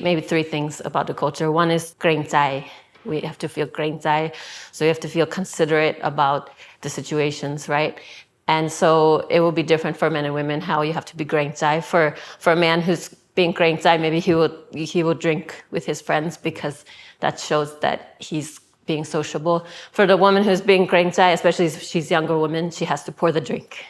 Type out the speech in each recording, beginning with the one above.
maybe three things about the culture. One is เกรงใจ we have to feel เกรงใจ so you have to feel considerate about the situations, right? And so it will be different for men and women how you have to be เกรงใจ for a man who's being เกรงใจ, maybe he will drink with his friends because that shows that he's being sociable. For the woman who's being เกรงใจ, especially if she's a younger woman, she has to pour the drink.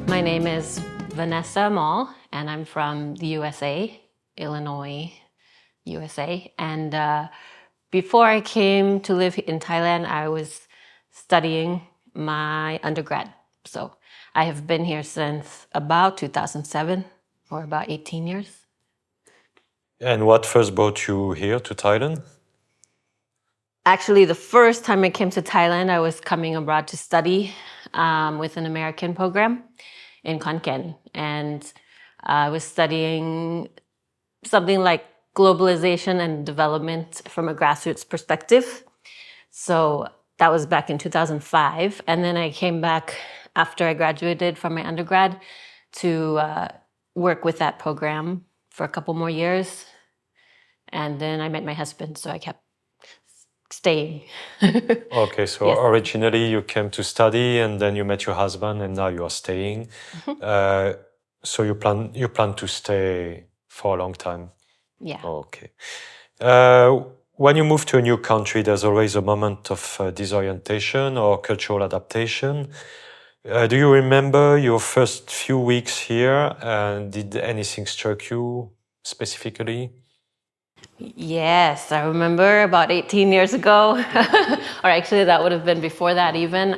My name is Vanessa Mall, and I'm from the USA, Illinois, USA. And before I came to live in Thailand, I was studying my undergrad. So I have been here since about 2007, or about 18 years. And what first brought you here to Thailand? Actually, the first time I came to Thailand, I was coming abroad to study with an American program in Quelle. And I was studying something like globalization and development from a grassroots perspective. So that was back in 2005. And then I came back after I graduated from my undergrad to work with that program for a couple more years. And then I met my husband, so I kept staying. Okay, so Yes. Originally you came to study and then you met your husband and now you are staying. So you plan to stay for a long time? Yeah. Okay. When you move to a new country, there's always a moment of disorientation or cultural adaptation. Do you remember your first few weeks here? Did anything struck you specifically? Yes, I remember about 18 years ago, or actually that would have been before that even.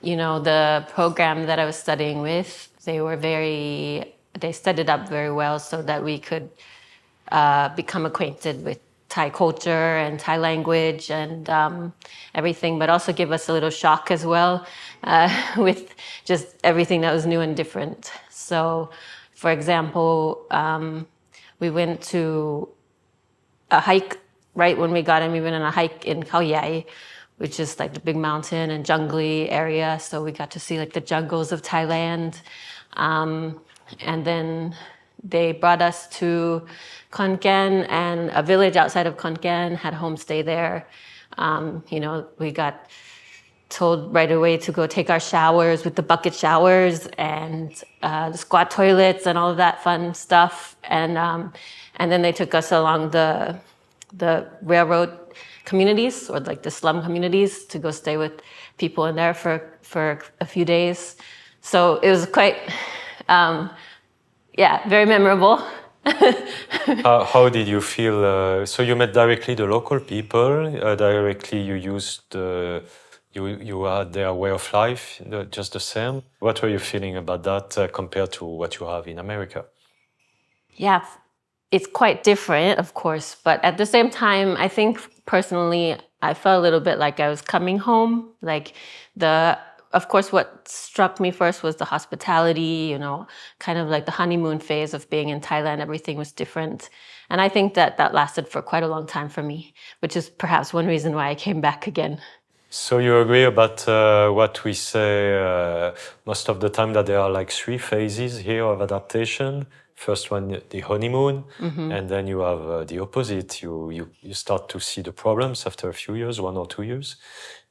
The program that I was studying with, they set it up very well so that we could become acquainted with Thai culture and Thai language and everything, but also give us a little shock as well with just everything that was new and different. So, for example, we went to a hike right when we got in. We went on a hike in Qu'et, which is like the big mountain and jungly area. So we got to see like the jungles of Thailand. And then they brought us to Quyen and a village outside of Quyen, had a homestay there. We got told right away to go take our showers with the bucket showers and the squat toilets and all of that fun stuff. And then they took us along the railroad communities or like the slum communities to go stay with people in there for a few days. So it was quite, very memorable. How did you feel? So you met directly the local people. Directly you used you had their way of life, just the same. What were you feeling about that compared to what you have in America? Yeah, it's quite different, of course. But at the same time, I think personally, I felt a little bit like I was coming home. Of course, what struck me first was the hospitality, kind of like the honeymoon phase of being in Thailand. Everything was different. And I think that lasted for quite a long time for me, which is perhaps one reason why I came back again. So you agree about what we say most of the time, that there are like three phases here of adaptation. First one, the honeymoon, and then you have the opposite. You start to see the problems after a few years, 1 or 2 years,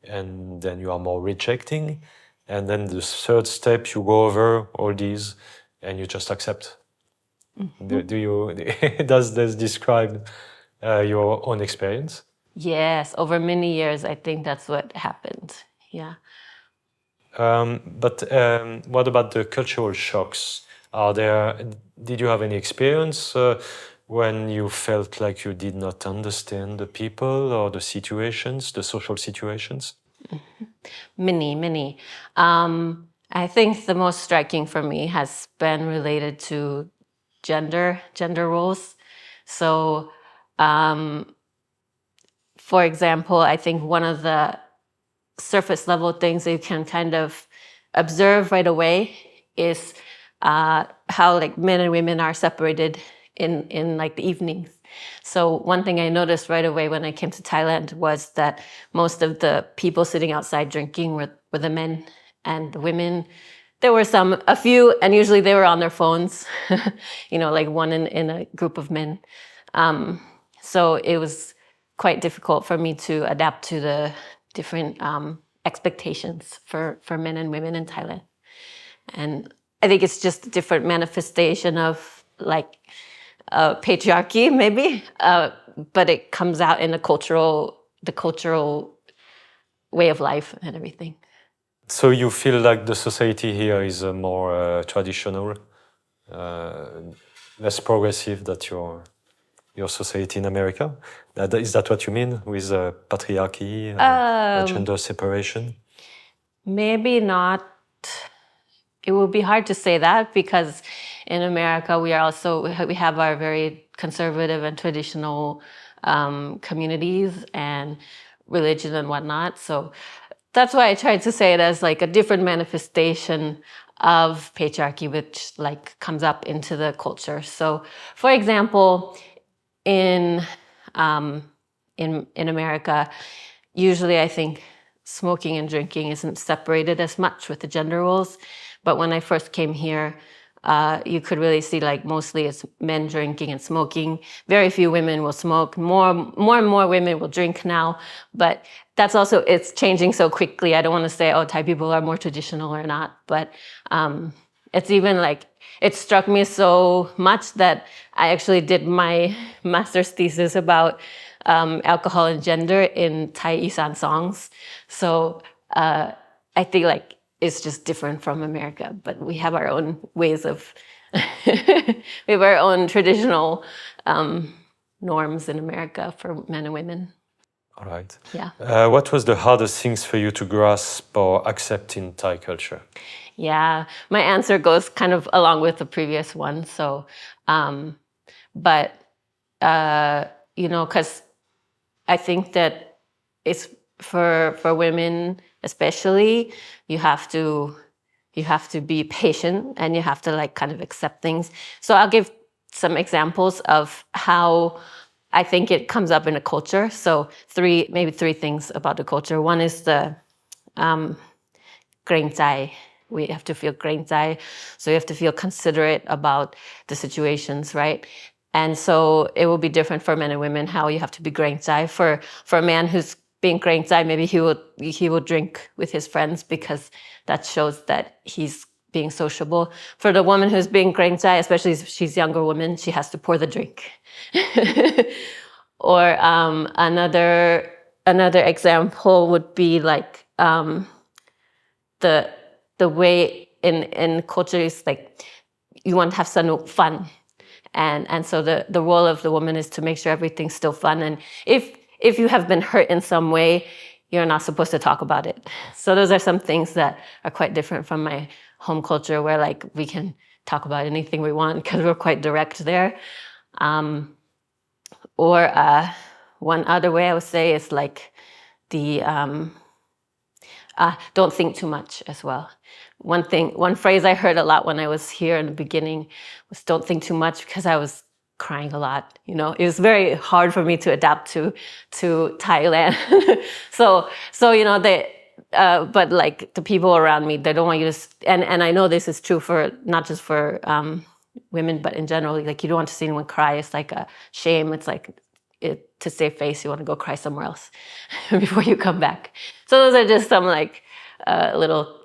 and then you are more rejecting. And then the third step, you go over all these and you just accept. Does this describe your own experience? Yes, over many years, I think that's what happened. Yeah. But what about the cultural shocks? Did you have any experience when you felt like you did not understand the people or the situations, the social situations? Many. I think the most striking for me has been related to gender roles. So, for example, I think one of the surface level things that you can kind of observe right away is how like men and women are separated in like the evenings. So one thing I noticed right away when I came to Thailand was that most of the people sitting outside drinking were the men, and the women, there were a few, and usually they were on their phones, like one in a group of men. So it was quite difficult for me to adapt to the different expectations for men and women in Thailand. And I think it's just a different manifestation of like patriarchy, maybe, but it comes out in the cultural way of life and everything. So you feel like the society here is more traditional, less progressive than your society in America? Is that what you mean with patriarchy, gender separation? Maybe not. It would be hard to say that because in America we have our very conservative and traditional communities and religion and whatnot. So that's why I tried to say it as like a different manifestation of patriarchy, which like comes up into the culture. So, for example, in America, usually I think smoking and drinking isn't separated as much with the gender roles. But when I first came here, you could really see like mostly it's men drinking and smoking. Very few women will smoke. More and more women will drink now. But that's also, it's changing so quickly. I don't want to say, oh, Thai people are more traditional or not. But it's even like, it struck me so much that I actually did my master's thesis about alcohol and gender in Thai Isan songs. So I think like it's just different from America, but we have our own ways of, we have our own traditional norms in America for men and women. All right. Yeah. What was the hardest things for you to grasp or accept in Thai culture? Yeah, my answer goes kind of along with the previous one. So, because I think that it's for women especially, you have to be patient and you have to like kind of accept things. So I'll give some examples of how I think it comes up in a culture. So maybe three things about the culture. One is the เกรงใจ we have to feel เกรงใจ so you have to feel considerate about the situations, right? And so it will be different for men and women how you have to be เกรงใจ for a man who's being เกรงใจ maybe he will drink with his friends because that shows that he's being sociable. For the woman who's being เกรงใจ especially if she's a younger woman, she has to pour the drink. Or another example would be like the way in culture is like you want to have fun, and so the role of the woman is to make sure everything's still fun. And if you have been hurt in some way, you're not supposed to talk about it. So those are some things that are quite different from my home culture, where like we can talk about anything we want because we're quite direct there. Or one other way I would say is like the don't think too much as well. One phrase I heard a lot when I was here in the beginning was don't think too much, because I was crying a lot. It was very hard for me to adapt to Thailand. so but like the people around me, they don't want you to, and I know this is true for not just for women, but in general, like you don't want to see anyone cry. It's like a shame. It's like to save face, you want to go cry somewhere else before you come back. So those are just some like little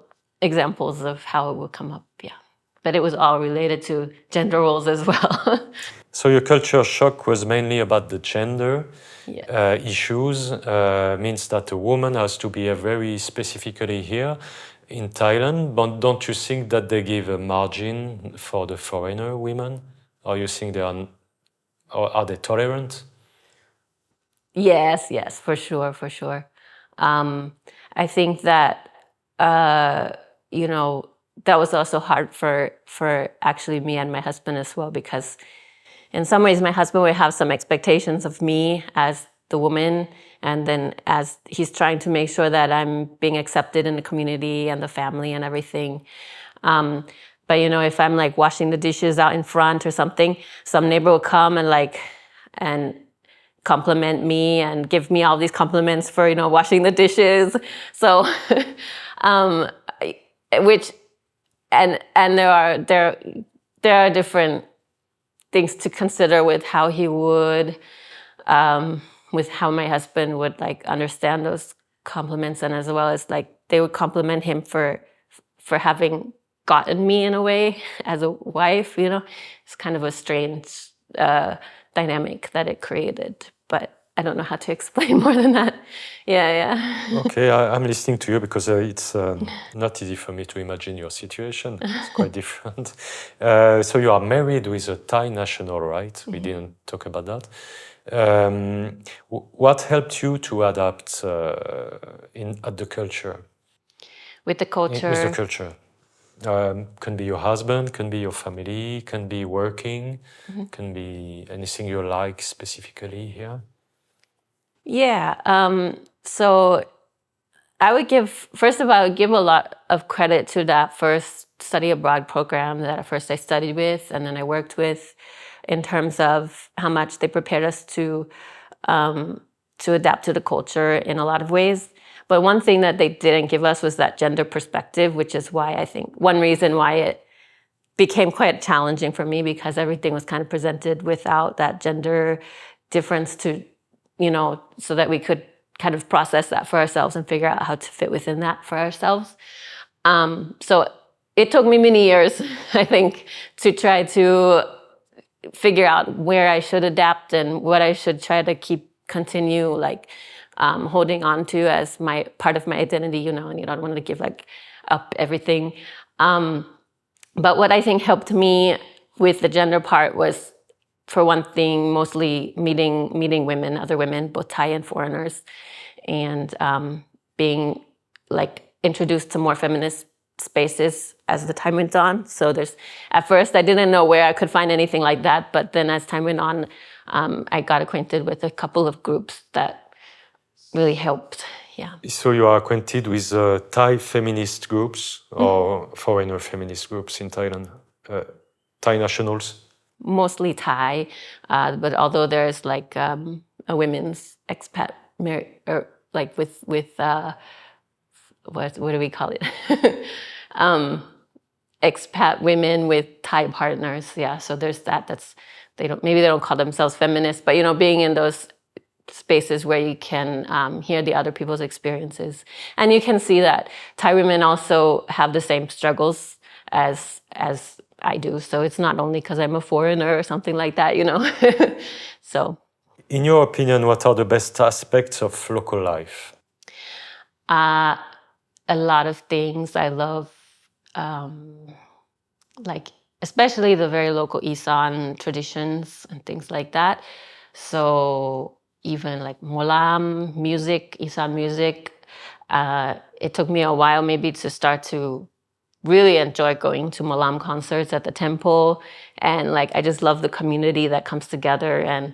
examples of how it will come up. Yeah, but it was all related to gender roles as well. So your culture shock was mainly about the gender issues. Means that a woman has to be very specifically here in Thailand. But don't you think that they give a margin for the foreigner women? Or you think or are they tolerant? Yes, for sure. I think that that was also hard for actually me and my husband as well, because in some ways my husband would have some expectations of me as the woman, and then as he's trying to make sure that I'm being accepted in the community and the family and everything. But if I'm like washing the dishes out in front or something, some neighbor will come and compliment me and give me all these compliments for washing the dishes. So, um, which and there are different things to consider with how he would, with how my husband would like understand those compliments, and as well as like they would compliment him for having gotten me in a way as a wife. It's kind of a strange dynamic that it created, but I don't know how to explain more than that. Yeah. Okay, I'm listening to you because it's not easy for me to imagine your situation. It's quite different. So you are married with a Thai national, right? We didn't talk about that. What helped you to adapt at the culture? With the culture. With the culture. Can be your husband, can be your family, can be working, can be anything you like specifically here. Yeah. So I would give a lot of credit to that first study abroad program that at first I studied with and then I worked with, in terms of how much they prepared us to adapt to the culture in a lot of ways. But one thing that they didn't give us was that gender perspective, which is why I think one reason why it became quite challenging for me, because everything was kind of presented without that gender difference to, so that we could kind of process that for ourselves and figure out how to fit within that for ourselves. So it took me many years, I think, to try to figure out where I should adapt and what I should try to continue holding on to as my part of my identity, and you don't want to give up everything. But what I think helped me with the gender part was, for one thing, mostly meeting women, other women, both Thai and foreigners, and being introduced to more feminist spaces as the time went on. So at first I didn't know where I could find anything like that, but then as time went on, I got acquainted with a couple of groups that really helped. Yeah. So you are acquainted with Thai feminist groups or foreigner feminist groups in Thailand? Thai nationals? Mostly Thai, but although there's a women's expat, with what do we call it? Expat women with Thai partners. Yeah, so there's that. They don't call themselves feminists, but being in those spaces where you can hear the other people's experiences, and you can see that Thai women also have the same struggles as I do. So it's not only because I'm a foreigner or something like that, So, in your opinion, what are the best aspects of local life? A lot of things. I love, especially the very local Isan traditions and things like that. So even molam music, Isan music. It took me a while maybe to start to really enjoy going to molam concerts at the temple, and I just love the community that comes together, and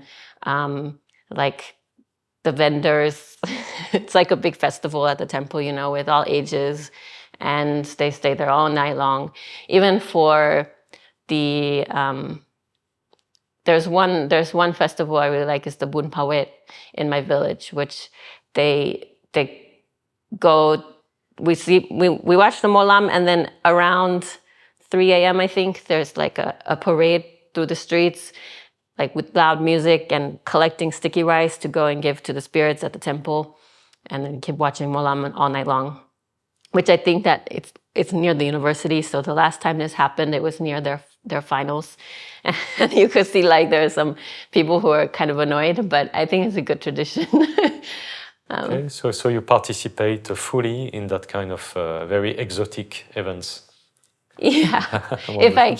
the vendors. It's like a big festival at the temple, with all ages, and they stay there all night long. Even for the there's one festival I really like, is the Bun Pawet in my village, which they go. We watch the molam, and then around 3 a.m. I think there's a parade through the streets, with loud music and collecting sticky rice to go and give to the spirits at the temple, and then keep watching molam all night long. Which I think that it's near the university, so the last time this happened, it was near their finals, and you could see there's some people who are kind of annoyed, but I think it's a good tradition. Okay, so you participate fully in that kind of very exotic events. Yeah, if I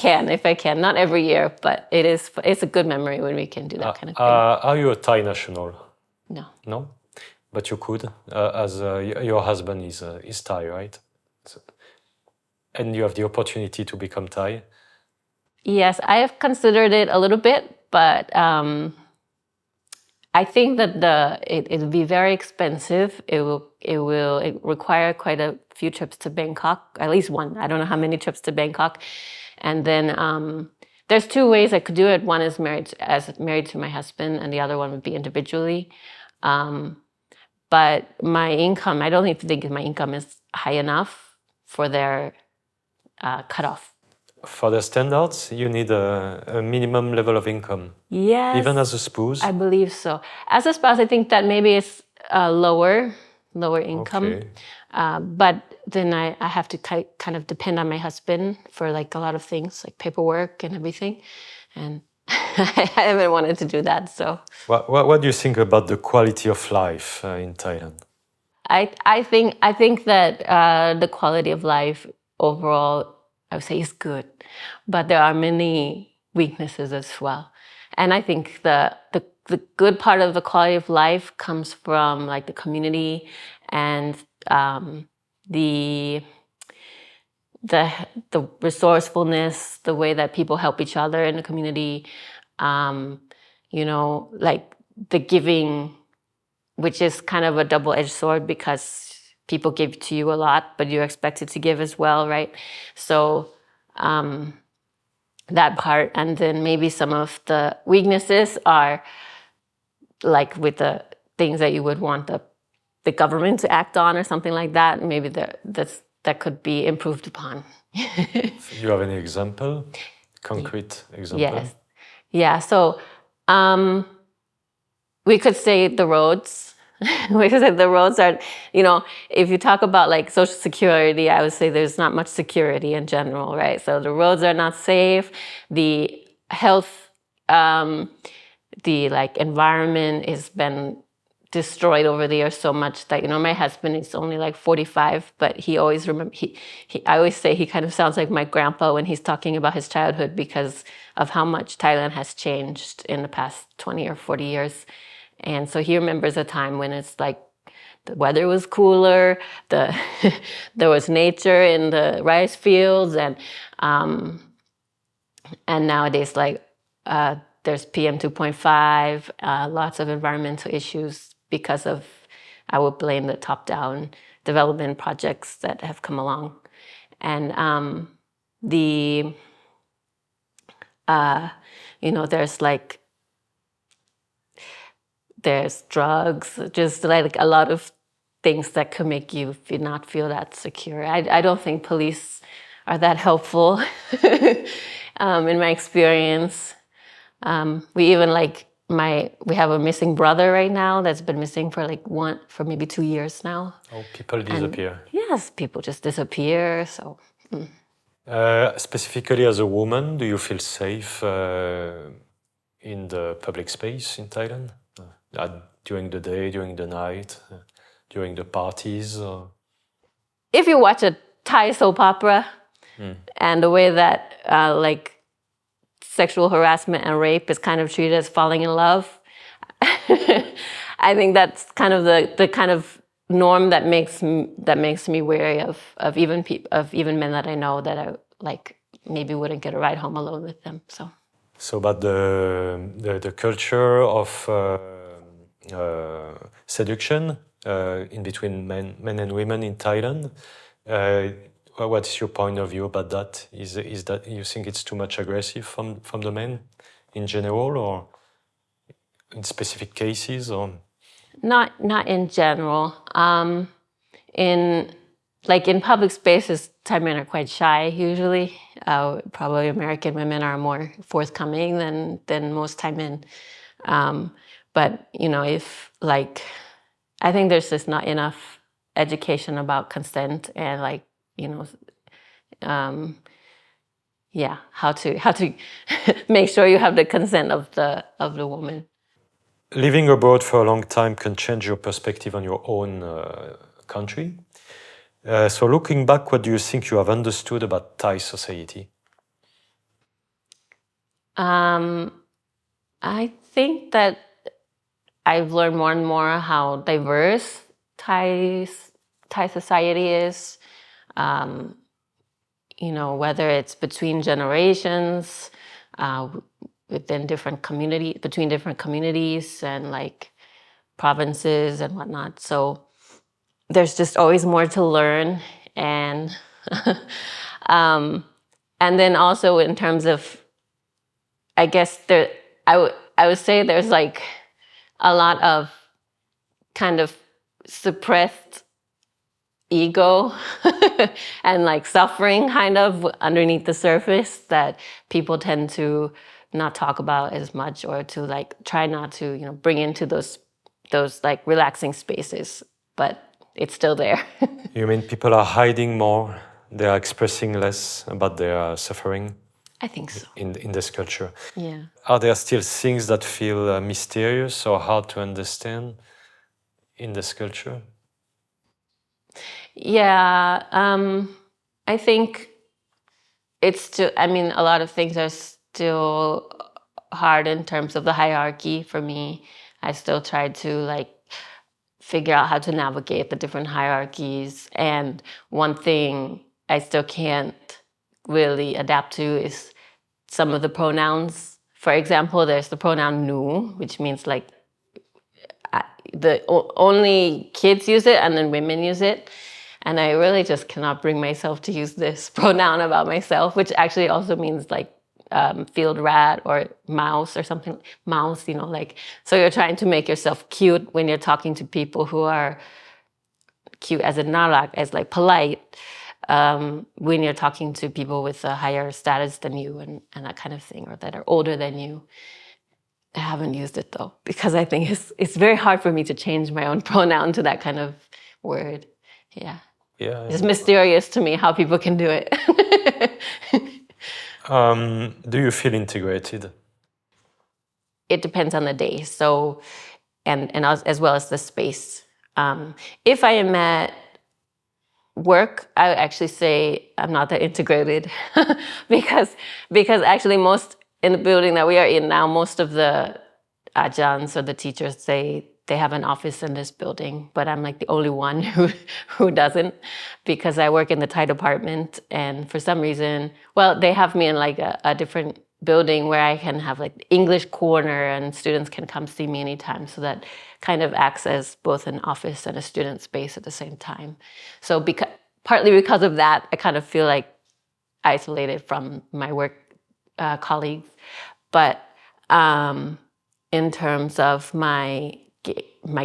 can. Not every year, but it's a good memory when we can do that kind of thing. Are you a Thai national? No. No? But you could, as your husband is Thai, right? So, and you have the opportunity to become Thai? Yes, I have considered it a little bit, but I think that it would be very expensive. It will it require quite a few trips to Bangkok, at least one. I don't know how many trips to Bangkok, and then there's two ways I could do it. One is married to my husband, and the other one would be individually. But my income, I don't even think my income is high enough for their cutoff. For the standards, you need a minimum level of income. Yes. Even as a spouse? I believe so. As a spouse, I think that maybe it's lower income. Okay. But then I have to kind of depend on my husband for like a lot of things, like paperwork and everything. And I haven't wanted to do that, so. What do you think about the quality of life in Thailand? I think that the quality of life overall, I would say, is good, but there are many weaknesses as well. And I think the good part of the quality of life comes from like the community and the resourcefulness, the way that people help each other in the community, like the giving, which is kind of a double-edged sword because people give to you a lot, but you're expected to give as well, right? So that part, and then maybe some of the weaknesses are like with the things that you would want the government to act on or something like that. Maybe that could be improved upon. You have any example? Concrete example? Yes. Yeah, so we could say the roads. We could say the roads are, if you talk about like Social Security, I would say there's not much security in general, right? So the roads are not safe. The health, the like environment has been destroyed over the years so much that, my husband is only like 45, but he always I always say he kind of sounds like my grandpa when he's talking about his childhood because of how much Thailand has changed in the past 20 or 40 years. And so he remembers a time when it's like the weather was cooler, there was nature in the rice fields, and nowadays like there's PM 2.5, lots of environmental issues because of, I would blame the top-down development projects that have come along. And there's drugs, just like a lot of things that could make you not feel that secure. I don't think police are that helpful in my experience. We even we have a missing brother right now that's been missing for maybe 2 years now. Oh, people disappear. And yes, people just disappear. So. Specifically as a woman, do you feel safe in the public space in Thailand? During the day, during the night, during the parties? If you watch a Thai soap opera and the way that sexual harassment and rape is kind of treated as falling in love, I think that's kind of the kind of norm that makes me wary of even men that I know that I maybe wouldn't get a ride home alone with them. So about the culture of seduction in between men and women in Thailand. What is your point of view about that? Is that you think it's too much aggressive from the men in general, or in specific cases, or not in general? In public spaces, Thai men are quite shy usually. Probably American women are more forthcoming than most Thai men. But if I think there's just not enough education about consent and how to make sure you have the consent of the woman. Living abroad for a long time can change your perspective on your own country. So looking back, what do you think you have understood about Thai society? I think that I've learned more and more how diverse Thai society is. Whether it's between generations, between different communities and provinces and whatnot. So there's just always more to learn, and and then also in terms of, I guess there, I would say there's like a lot of kind of suppressed ego and like suffering kind of underneath the surface that people tend to not talk about as much, or to like try not to, bring into those like relaxing spaces, but it's still there. You mean people are hiding more? They are expressing less about their suffering I think so. in this culture. Yeah. Are there still things that feel mysterious or hard to understand in this culture? Yeah. I think it's still, I mean, a lot of things are still hard in terms of the hierarchy for me. I still try to like figure out how to navigate the different hierarchies. And one thing I still can't really adapt to is some of the pronouns. For example, there's the pronoun nu, which means like only kids use it and then women use it. And I really just cannot bring myself to use this pronoun about myself, which actually also means like field rat or mouse or something. Mouse, like, so you're trying to make yourself cute when you're talking to people who are cute as in narak, as like polite, when you're talking to people with a higher status than you and that kind of thing, or that are older than you. I haven't used it though, because I think it's very hard for me to change my own pronoun to that kind of word. Yeah. Yeah. It's mysterious to me how people can do it. Do you feel integrated? It depends on the day. So, and as well as the space. If I am at work, I would actually say I'm not that integrated because actually most in the building that we are in now, most of the ajans or the teachers say they have an office in this building, but I'm like the only one who doesn't, because I work in the Thai department, and for some reason, well, they have me in like a different building where I can have like the English corner and students can come see me anytime. So that kind of acts as both an office and a student space at the same time. So partly because of that, I kind of feel like isolated from my work colleagues. But in terms of my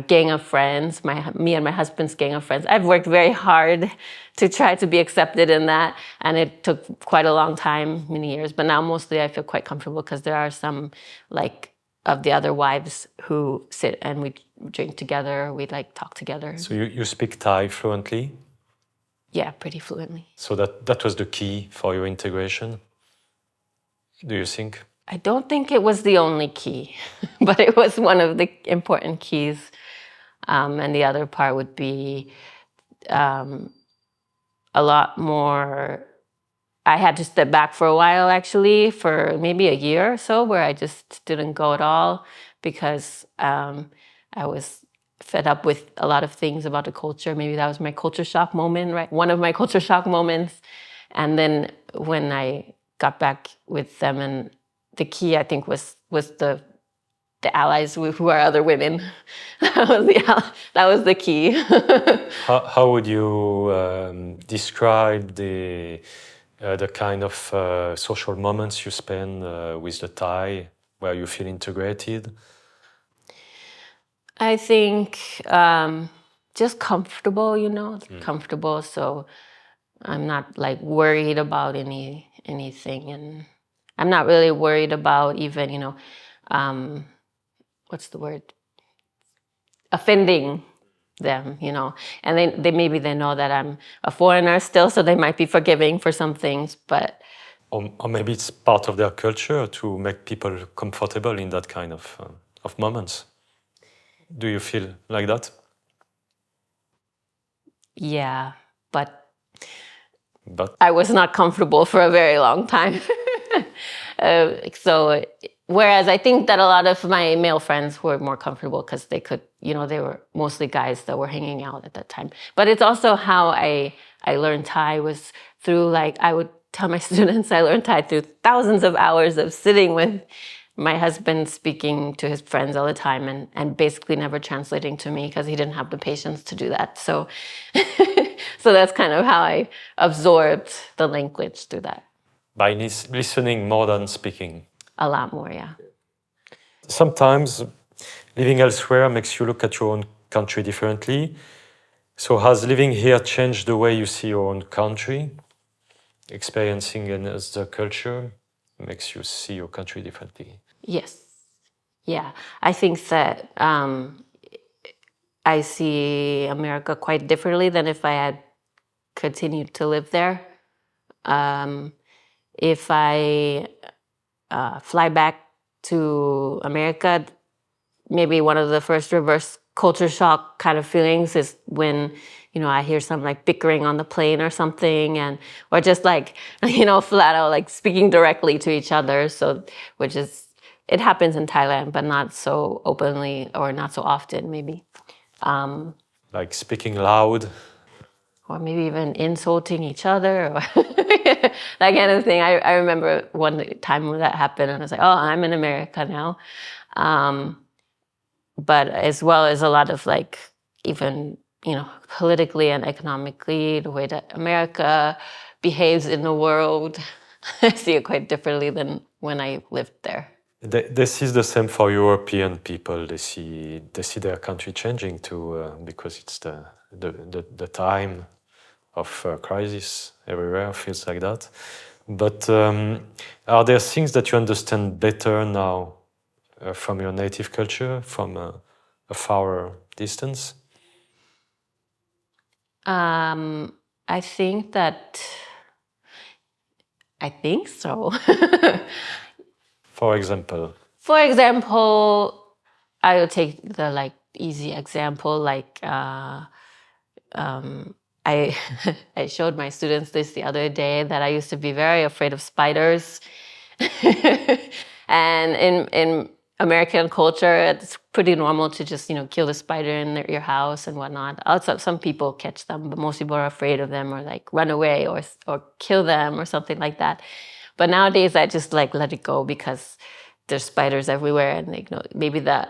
gang of friends, me and my husband's gang of friends, I've worked very hard to try to be accepted in that, and it took quite a long time, many years. But now mostly I feel quite comfortable, because there are some like of the other wives who sit and we drink together, we like talk together. So you speak Thai fluently? Yeah, pretty fluently. So that was the key for your integration, do you think? I don't think it was the only key, but it was one of the important keys. And the other part would be a lot more. I had to step back for a while, actually, for maybe a year or so, where I just didn't go at all, because I was fed up with a lot of things about the culture. Maybe that was my culture shock moment, right? One of my culture shock moments. And then when I got back with them, and the key, I think, was the allies who are other women. That was the key. How would you describe the kind of social moments you spend with the Thai, where you feel integrated? I think just comfortable, comfortable. So I'm not like worried about anything, and I'm not really worried about even, what's the word? Offending them, and they maybe they know that I'm a foreigner still, so they might be forgiving for some things, but. Or maybe it's part of their culture to make people comfortable in that kind of moments. Do you feel like that? Yeah, but I was not comfortable for a very long time. So, whereas I think that a lot of my male friends were more comfortable because they could, they were mostly guys that were hanging out at that time. But it's also how I learned Thai was through, like, I would tell my students I learned Thai through thousands of hours of sitting with my husband speaking to his friends all the time and basically never translating to me because he didn't have the patience to do that. So, so that's kind of how I absorbed the language through that. By listening more than speaking. A lot more, yeah. Sometimes living elsewhere makes you look at your own country differently. So has living here changed the way you see your own country? Experiencing another culture makes you see your country differently. Yes. Yeah. I think that I see America quite differently than if I had continued to live there. If I fly back to America, maybe one of the first reverse culture shock kind of feelings is when, I hear some like bickering on the plane or something, or just like, flat out like speaking directly to each other. So, it happens in Thailand, but not so openly or not so often, maybe. Like speaking loud. Or maybe even insulting each other, or that kind of thing. I remember one time when that happened, and I was like, oh, I'm in America now. But as well as a lot of like, even, politically and economically, the way that America behaves in the world, I see it quite differently than when I lived there. This is the same for European people. They see their country changing too, because it's the time of crisis everywhere. Feels like that. But are there things that you understand better now from your native culture, from a far distance? I think so. For example. For example, I will take the like easy example, like I I showed my students this the other day that I used to be very afraid of spiders. And in American culture, it's pretty normal to just, kill the spider in your house and whatnot. Also, some people catch them, but most people are afraid of them or like run away or kill them or something like that. But nowadays, I just like let it go because there's spiders everywhere, and maybe the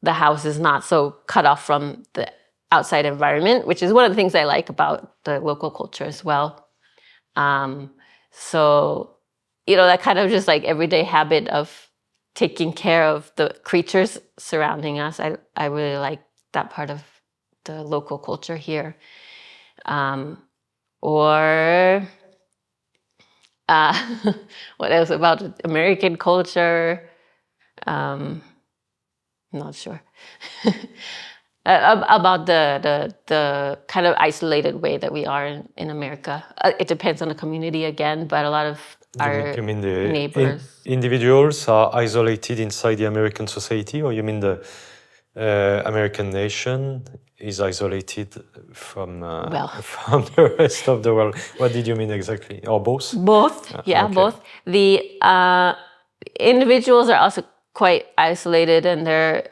house is not so cut off from the outside environment, which is one of the things I like about the local culture as well. So, that kind of just like everyday habit of taking care of the creatures surrounding us. I really like that part of the local culture here. Or what else about American culture? Not sure. About the kind of isolated way that we are in America. It depends on the community again, but a lot of our You mean the neighbors. individuals are isolated inside the American society, or you mean the American nation is isolated from from the rest of the world? What did you mean exactly? Or both? Both, yeah, okay. both. The individuals are also quite isolated, and they're,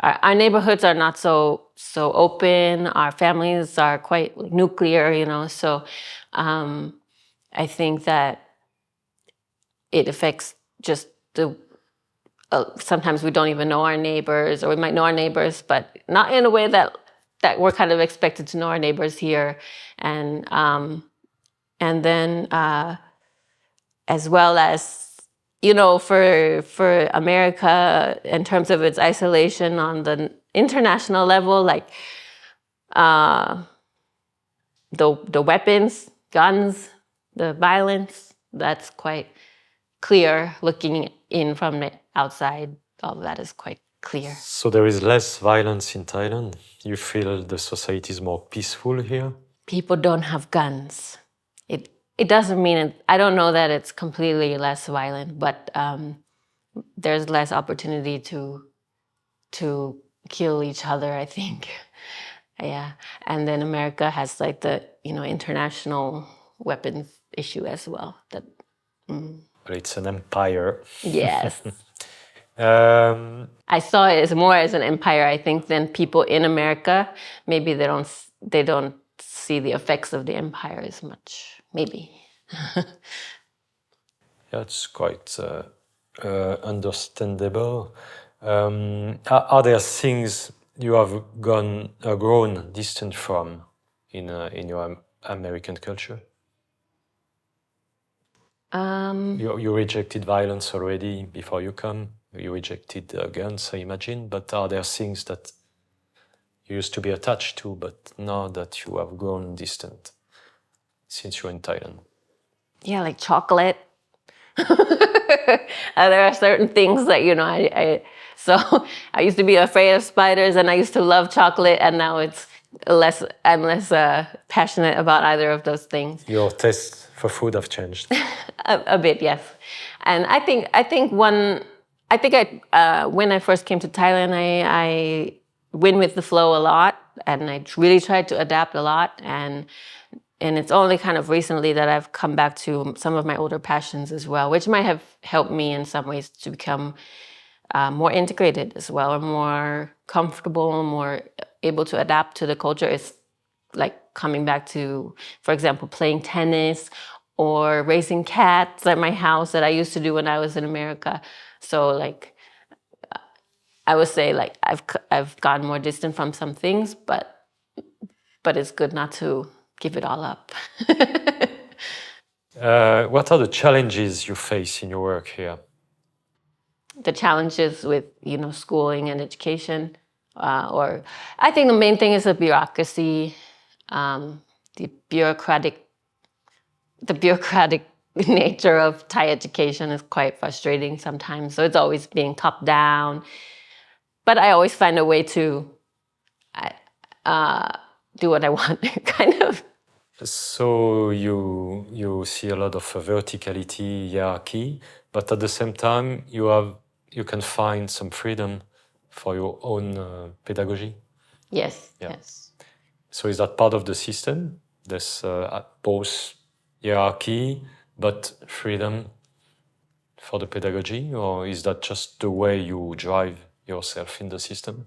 our neighborhoods are not so open. Our families are quite nuclear, so I think that it affects just sometimes we don't even know our neighbors, or we might know our neighbors, but not in a way that we're kind of expected to know our neighbors here. And then as well as, for America, in terms of its isolation on the international level, like the weapons, guns, the violence, that's quite clear. Looking in from the outside, all of that is quite clear. So there is less violence in Thailand? You feel the society is more peaceful here? People don't have guns. It doesn't mean I don't know that it's completely less violent, but there's less opportunity to kill each other, I think. Yeah. And then America has like the international weapons issue as well. It's an empire. Yes. I saw it as more as an empire, I think, than people in America. Maybe they don't see the effects of the empire as much. Maybe. Yeah, it's quite understandable. Are there things you have grown distant from in your American culture? You rejected violence already before you come. You rejected guns, I imagine. But are there things that you used to be attached to, but now that you have grown distant since you're in Thailand? Yeah, like chocolate. There are certain things that, so I used to be afraid of spiders and I used to love chocolate, and now I'm less passionate about either of those things. Your taste for food have changed. A bit, yes. And I think when I first came to Thailand, I went with the flow a lot, and I really tried to adapt a lot, and it's only kind of recently that I've come back to some of my older passions as well, which might have helped me in some ways to become more integrated as well, or more comfortable, more able to adapt to the culture. It's like coming back to, for example, playing tennis or raising cats at my house that I used to do when I was in America. So like, I would say like I've gotten more distant from some things, but it's good not to give it all up. What are the challenges you face in your work here? The challenges with schooling and education, or I think the main thing is the bureaucracy, the bureaucratic nature of Thai education is quite frustrating sometimes. So it's always being top down, but I always find a way to do what I want, kind of. So you see a lot of verticality, hierarchy, but at the same time you can find some freedom for your own pedagogy. Yes. Yeah. Yes. So is that part of the system? There's both hierarchy but freedom for the pedagogy, or is that just the way you drive yourself in the system?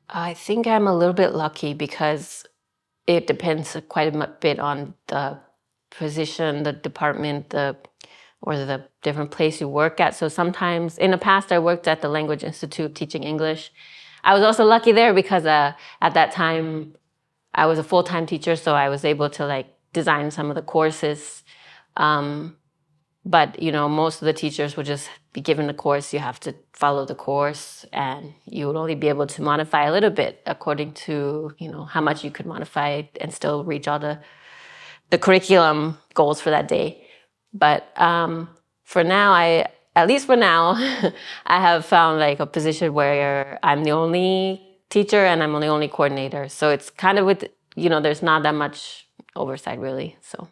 I think I'm a little bit lucky because it depends quite a bit on the position, the department, or the different place you work at. So sometimes, in the past, I worked at the Language Institute teaching English. I was also lucky there because at that time, I was a full-time teacher, so I was able to like design some of the courses. But most of the teachers would just be given the course. You have to follow the course, and you would only be able to modify a little bit according to how much you could modify and still reach all the curriculum goals for that day. But for now, at least for now, I have found like a position where I'm the only teacher and I'm the only coordinator. So it's kind of there's not that much oversight really. So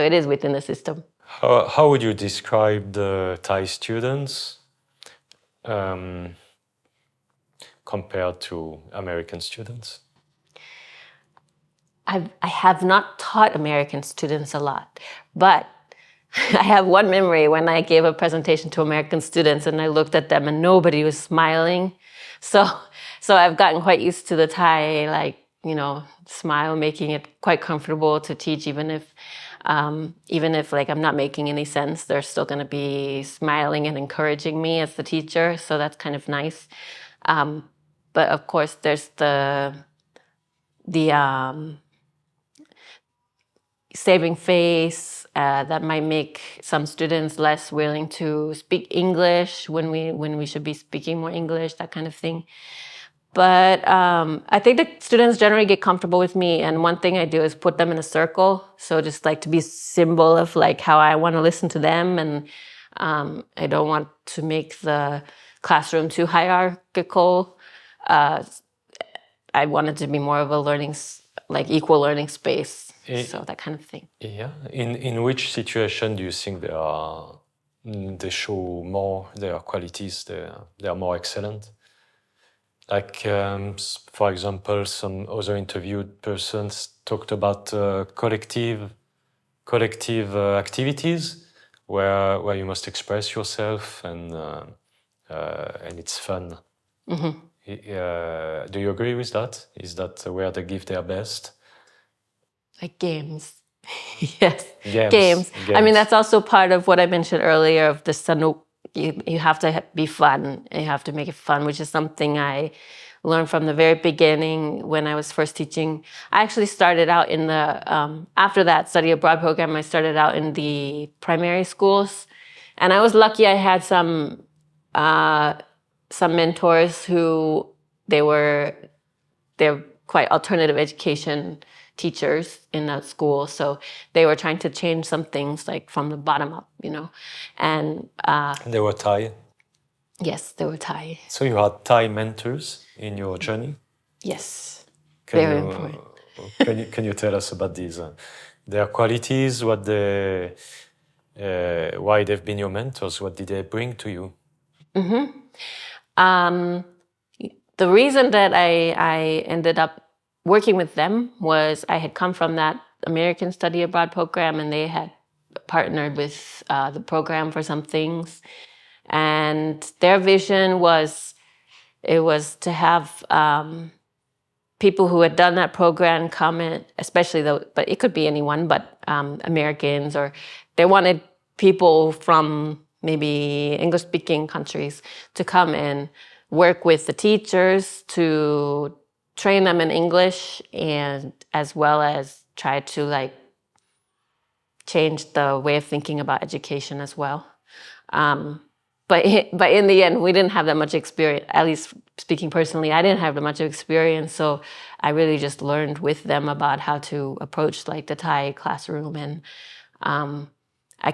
it is within the system. How would you describe the Thai students compared to American students? I have not taught American students a lot, but I have one memory when I gave a presentation to American students and I looked at them and nobody was smiling. So I've gotten quite used to the Thai, smile, making it quite comfortable to teach, even if like I'm not making any sense, they're still going to be smiling and encouraging me as the teacher. So that's kind of nice. But of course, there's the saving face that might make some students less willing to speak English when we should be speaking more English, that kind of thing. But I think the students generally get comfortable with me, and one thing I do is put them in a circle. So just like to be a symbol of like how I want to listen to them, and I don't want to make the classroom too hierarchical. I want it to be more of a equal learning space. So that kind of thing. Yeah. In which situation do you think they show more their qualities? They are more excellent. Like, for example, some other interviewed persons talked about collective activities where you must express yourself and it's fun. Mm-hmm. Do you agree with that? Is that where they give their best? Like games. Yes, Games. I mean, that's also part of what I mentioned earlier of the sanuk, you have to be fun. You have to make it fun, which is something I learned from the very beginning when I was first teaching. I actually started out in the, after that study abroad program, I started out in the primary schools. And I was lucky I had some mentors who they're quite alternative education teachers in that school. So they were trying to change some things like from the bottom up, And They were Thai. yes, they were Thai. So you had Thai mentors in your journey? Yes, Can very you, important. can you tell us about these? Their qualities, what they, why they've been your mentors, what did they bring to you? The reason that I ended up working with them was I had come from that American study abroad program, and they had partnered with the program for some things. And their vision was, it was to have people who had done that program come in, especially though, but it could be anyone, but Americans, or they wanted people from maybe English-speaking countries to come and work with the teachers to train them in English, and as well as try to like change the way of thinking about education as well. But in the end, we didn't have that much experience, at least speaking personally, I didn't have that much experience. So I really just learned with them about how to approach like the Thai classroom. And I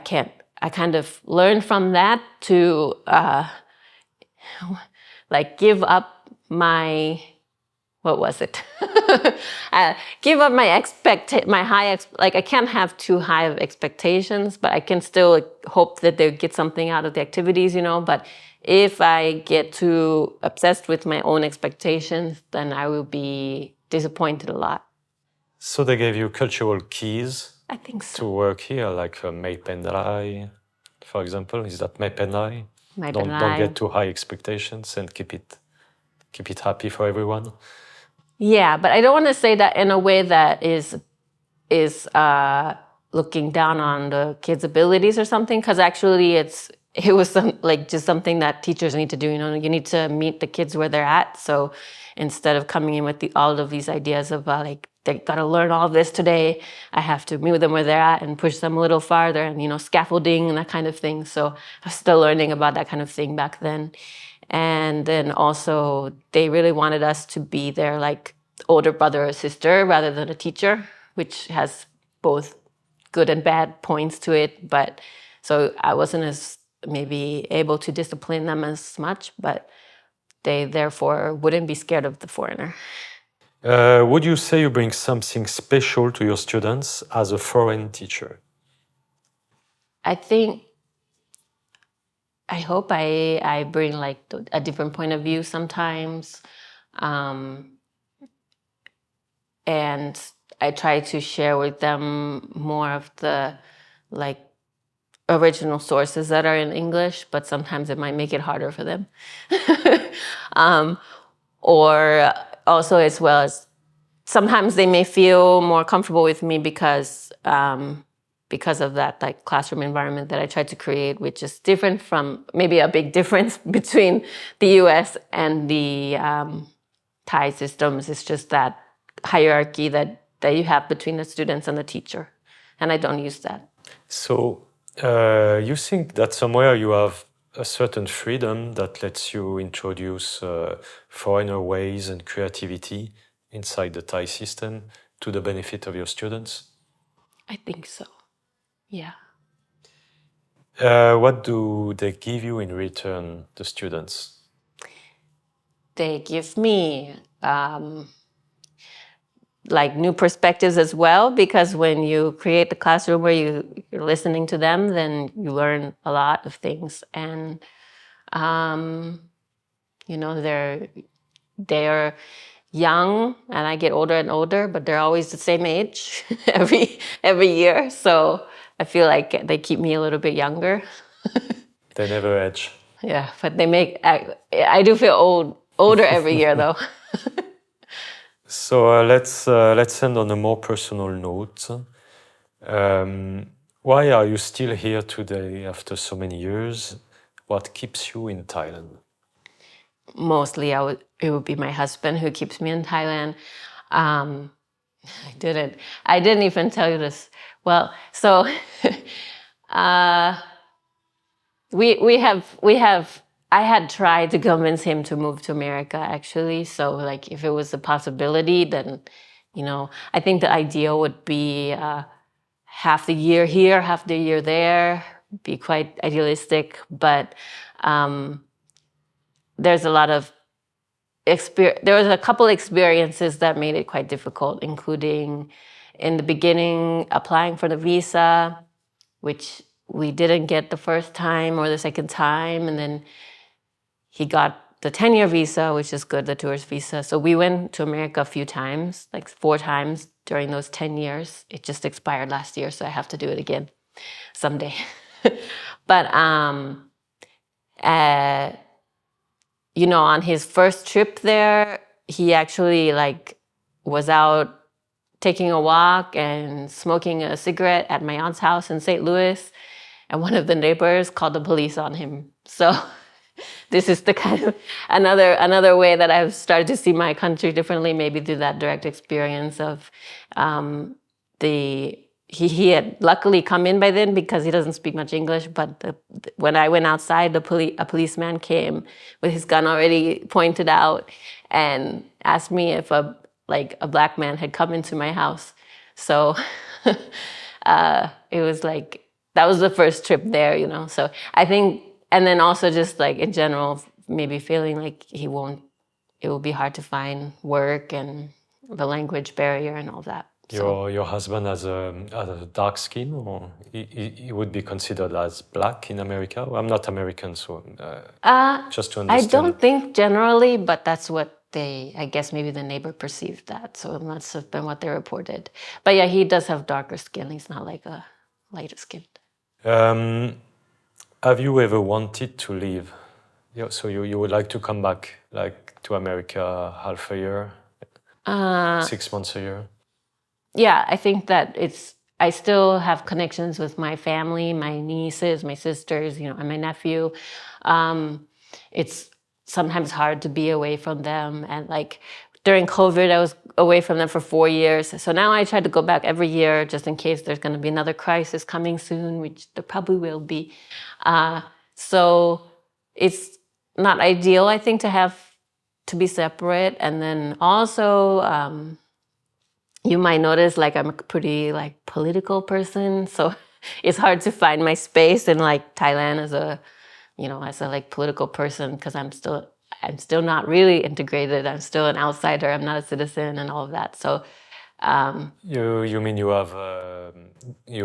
kind of learned from that to like give up my, what was it? Give up my like I can't have too high of expectations, but I can still like, hope that they get something out of the activities, But if I get too obsessed with my own expectations, then I will be disappointed a lot. So they gave you cultural keys I think so. to work here, like Mei Pen Rai, for example. Is that Mei Pen Rai? Don't get too high expectations and keep it happy for everyone. Yeah, but I don't want to say that in a way that is looking down on the kids' abilities or something, because actually it was just something that teachers need to do. You need to meet the kids where they're at. So instead of coming in with all of these ideas of like they got to learn all this today, I have to meet them where they're at and push them a little farther, and scaffolding and that kind of thing. So I was still learning about that kind of thing back then. And then also they really wanted us to be their like older brother or sister rather than a teacher, which has both good and bad points to it. But so I wasn't as maybe able to discipline them as much, but they therefore wouldn't be scared of the foreigner. Would you say you bring something special to your students as a foreign teacher? I hope I bring like a different point of view sometimes. And I try to share with them more of the like original sources that are in English, but sometimes it might make it harder for them. Or also as well as sometimes they may feel more comfortable with me because of that like classroom environment that I tried to create, which is different from maybe a big difference between the US and the Thai systems. It's just that hierarchy that you have between the students and the teacher. And I don't use that. So you think that somewhere you have a certain freedom that lets you introduce foreigner ways and creativity inside the Thai system to the benefit of your students? I think so. Yeah. What do they give you in return, the students? They give me like new perspectives as well, because when you create the classroom where you're listening to them, then you learn a lot of things. And they're young, and I get older and older, but they're always the same age every year. So I feel like they keep me a little bit younger. They never age. Yeah, but I do feel older every year though. So let's end on a more personal note. Why are you still here today after so many years? what keeps you in Thailand? Mostly it would be my husband who keeps me in Thailand. I didn't even tell you this. Well, so we have I had tried to convince him to move to America actually. So like if it was a possibility, then I think the ideal would be half the year here, half the year there. Be quite idealistic, but there's a lot of there was a couple experiences that made it quite difficult, including in the beginning applying for the visa, which we didn't get the first time or the second time, and then he got the 10-year visa, which is good, the tourist visa. So we went to America a few times, like 4 times during those 10 years. It just expired last year, so I have to do it again someday. But on his first trip there, he actually was out taking a walk and smoking a cigarette at my aunt's house in St. Louis, and one of the neighbors called the police on him. So this is the kind of another way that I've started to see my country differently, maybe through that direct experience of he had luckily come in by then because he doesn't speak much English. But when I went outside, a policeman came with his gun already pointed out and asked me if a black man had come into my house. So it was that was the first trip there, So I think, and then also just in general, maybe feeling like it will be hard to find work and the language barrier and all that. Your husband has a dark skin, or he would be considered as black in America? Well, I'm not American, so just to understand. I don't think generally, but that's what I guess maybe the neighbor perceived that, so it must have been what they reported. But yeah, he does have darker skin. He's not like a lighter skinned. Have you ever wanted to leave? So you would like to come back, to America half a year, 6 months a year? Yeah, I think that I still have connections with my family, my nieces, my sisters, and my nephew. It's sometimes hard to be away from them. And during COVID, I was away from them for 4 years. So now I try to go back every year just in case there's going to be another crisis coming soon, which there probably will be. So it's not ideal, I think, to be separate. And then also, you might notice I'm a pretty political person, so it's hard to find my space in Thailand as a political person, because I'm still not really integrated. I'm still an outsider. I'm not a citizen and all of that. So you mean you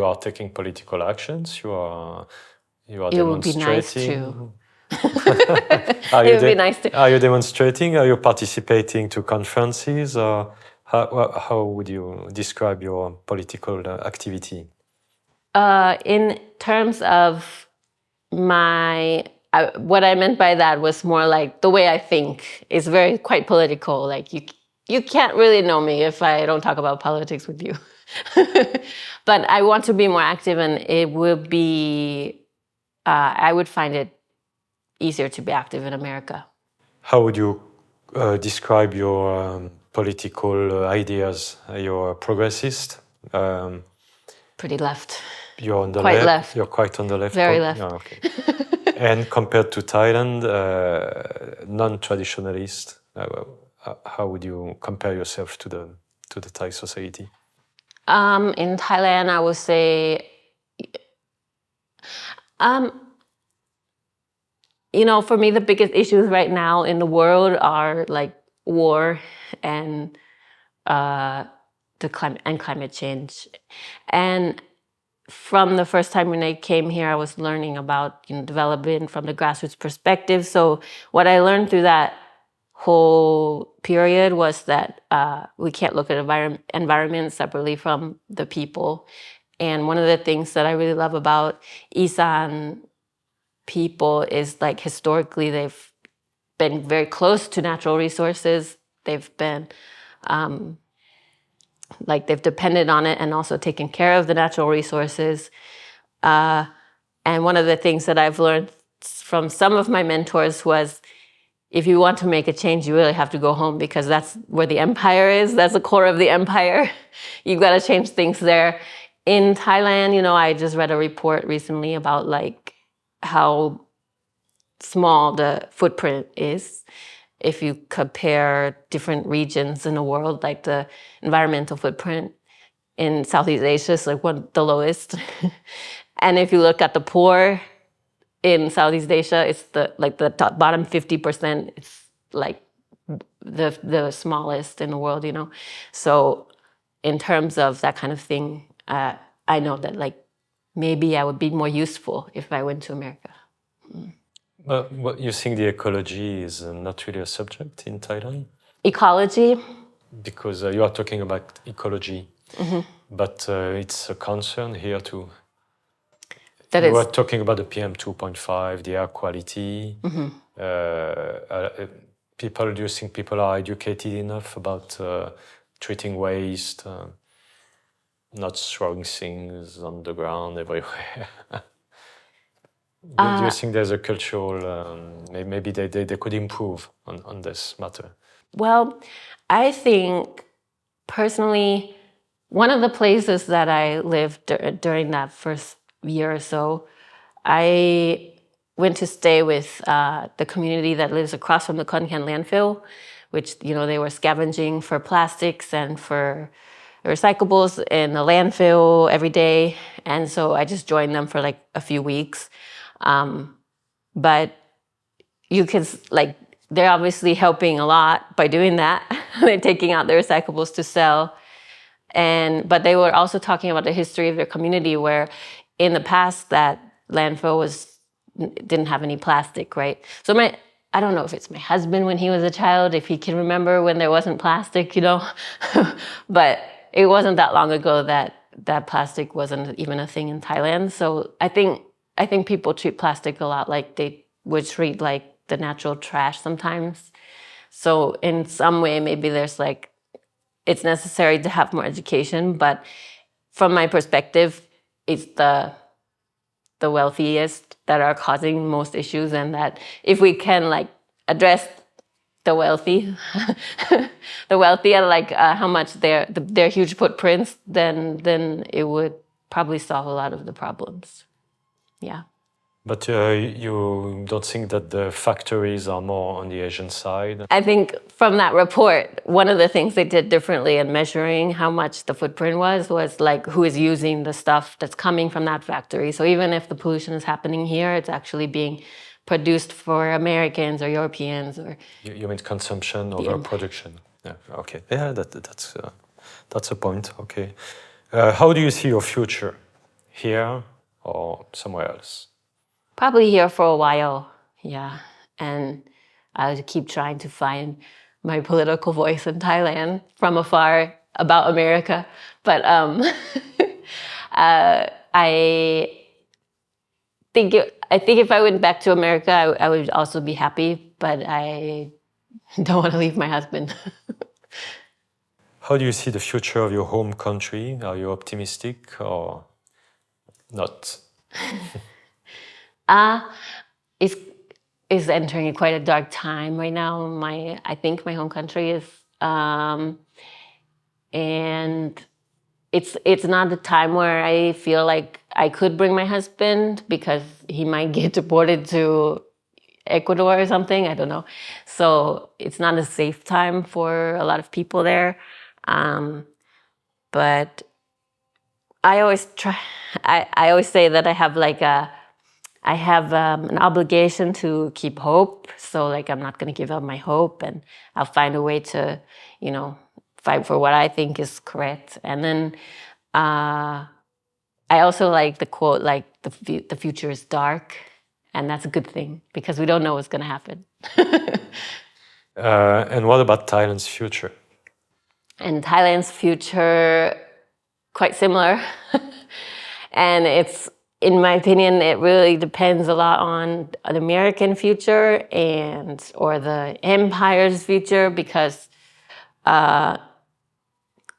are taking political actions? You are it would be nice demonstrating? It would be nice to. Are you demonstrating? Are you participating to conferences? Or how would you describe your political activity? In terms of what I meant by that was more the way I think is quite political. You can't really know me if I don't talk about politics with you. But I want to be more active, and it would be, I would find it easier to be active in America. How would you describe your political ideas? You're a progressist? Pretty left. You're on the quite left. You're quite on the left. Very left. Oh, okay. And compared to Thailand, non-traditionalist, how would you compare yourself to the Thai society? In Thailand, I would say, for me, the biggest issues right now in the world are war and climate change. And from the first time when I came here, I was learning about development from the grassroots perspective. So what I learned through that whole period was that we can't look at environment separately from the people. And one of the things that I really love about Isan people is historically they've been very close to natural resources. They've been they've depended on it and also taken care of the natural resources. And one of the things that I've learned from some of my mentors was, if you want to make a change, you really have to go home because that's where the empire is. That's the core of the empire. You've got to change things there. In Thailand, I just read a report recently about like how small the footprint is. If you compare different regions in the world, like the environmental footprint in Southeast Asia is like the lowest. And if you look at the poor in Southeast Asia, it's the top, bottom 50%. It's like the smallest in the world, So in terms of that kind of thing, I know that like maybe I would be more useful if I went to America. But what you think the ecology is not really a subject in Thailand? Ecology? Because you are talking about ecology, but it's a concern here too. That you is. were talking about the PM 2.5, the air quality. Do you think people are educated enough about treating waste, not throwing things on the ground everywhere? Do you think there's a cultural, maybe they could improve on this matter? Well, I think personally, one of the places that I lived during that first year or so, I went to stay with the community that lives across from the Konkan landfill, which, they were scavenging for plastics and for recyclables in the landfill every day. And so I just joined them for like a few weeks. But you can, like, they're obviously helping a lot by doing that. They're taking out the recyclables to sell. But they were also talking about the history of their community where in the past that landfill didn't have any plastic, right? So I don't know if it's my husband when he was a child, if he can remember when there wasn't plastic, but it wasn't that long ago that plastic wasn't even a thing in Thailand. So I think people treat plastic a lot like they would treat like the natural trash sometimes. So in some way, maybe there's like, it's necessary to have more education, but from my perspective, it's the wealthiest that are causing most issues, and that if we can like address the wealthy, the wealthy and like how much their huge footprints, then it would probably solve a lot of the problems. Yeah. But you don't think that the factories are more on the Asian side? I think from that report, one of the things they did differently in measuring how much the footprint was like who is using the stuff that's coming from that factory. So even if the pollution is happening here, it's actually being produced for Americans or Europeans or... You mean consumption over production? Yeah, okay. Yeah, that's a point, okay. How do you see your future? Here or somewhere else? Probably here for a while, yeah. And I'll keep trying to find my political voice in Thailand from afar about America. But I think if I went back to America, I would also be happy, but I don't want to leave my husband. How do you see the future of your home country? Are you optimistic or not? Is entering quite a dark time right now. I think my home country is, and it's not the time where I feel like I could bring my husband because he might get deported to Ecuador or something. I don't know. So it's not a safe time for a lot of people there. But I always say that I have an obligation to keep hope. So like, I'm not going to give up my hope, and I'll find a way to, fight for what I think is correct. And then I also like the quote, like the future is dark, and that's a good thing because we don't know what's going to happen. And what about Thailand's future? And Thailand's future, quite similar. And it's, in my opinion, it really depends a lot on the American future or the empire's future, because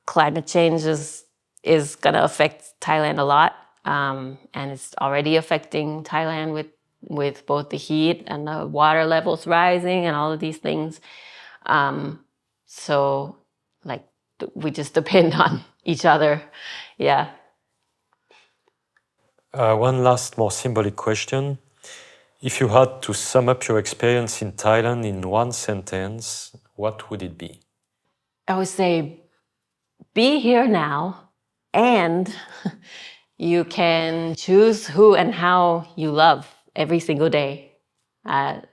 climate change is going to affect Thailand a lot. And it's already affecting Thailand with with both the heat and the water levels rising and all of these things. So like we just depend on each other. Yeah. One last more symbolic question. If you had to sum up your experience in Thailand in one sentence, what would it be? I would say, be here now, and you can choose who and how you love every single day. That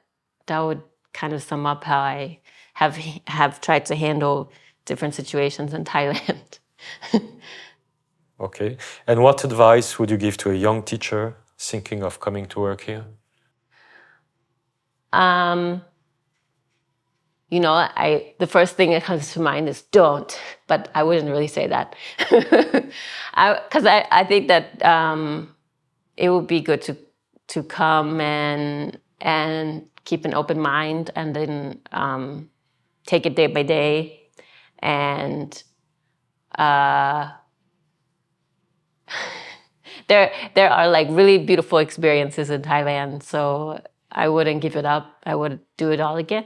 would kind of sum up how I have tried to handle different situations in Thailand. Okay. And what advice would you give to a young teacher thinking of coming to work here? You know, the first thing that comes to mind is don't, but I wouldn't really say that. Because I think that it would be good to come and keep an open mind, and then take it day by day. And there are like really beautiful experiences in Thailand, so I wouldn't give it up. I would do it all again.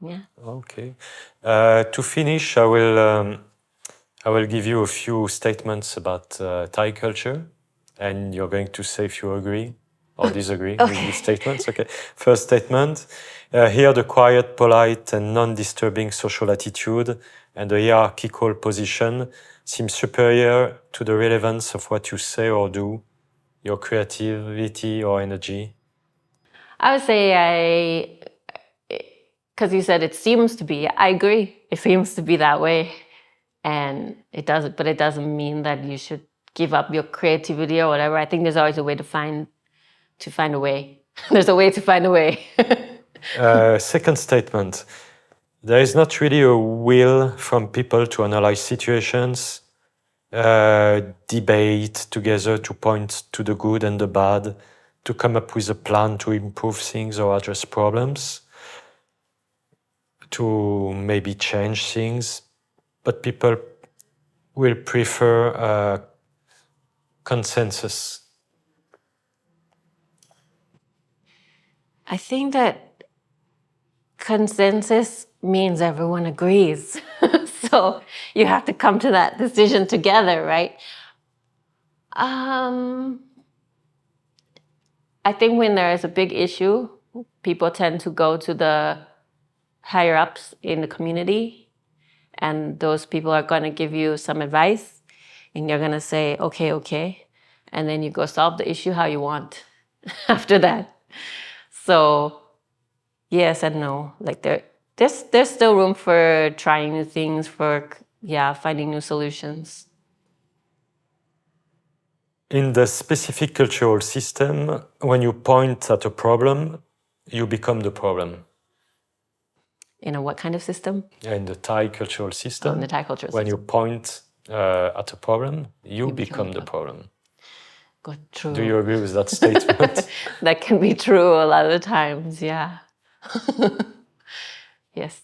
Yeah. Okay. To finish, I will give you a few statements about Thai culture, and you're going to say if you agree or disagree with these statements. Okay. First statement: here the quiet, polite, and non-disturbing social attitude and the hierarchical position seem superior to the relevance of what you say or do, your creativity or energy. I would say because you said it seems to be, I agree. It seems to be that way. And it doesn't, but it doesn't mean that you should give up your creativity or whatever. I think there's always a way to find a way. There's a way to find a way. Second statement: there is not really a will from people to analyze situations, debate together to point to the good and the bad, to come up with a plan to improve things or address problems, to maybe change things, but people will prefer consensus. I think that consensus means everyone agrees. So you have to come to that decision together, right? I think when there is a big issue, people tend to go to the higher ups in the community, and those people are going to give you some advice, and you're going to say, okay. And then you go solve the issue how you want after that. So yes and no. Like there's still room for trying new things, for finding new solutions. In the specific cultural system, when you point at a problem, you become the problem. In a what kind of system? In the Thai cultural system, In the Thai cultural when system. you point at a problem, you become the problem. Good, true. Do you agree with that statement? That can be true a lot of the times, yeah. Yes.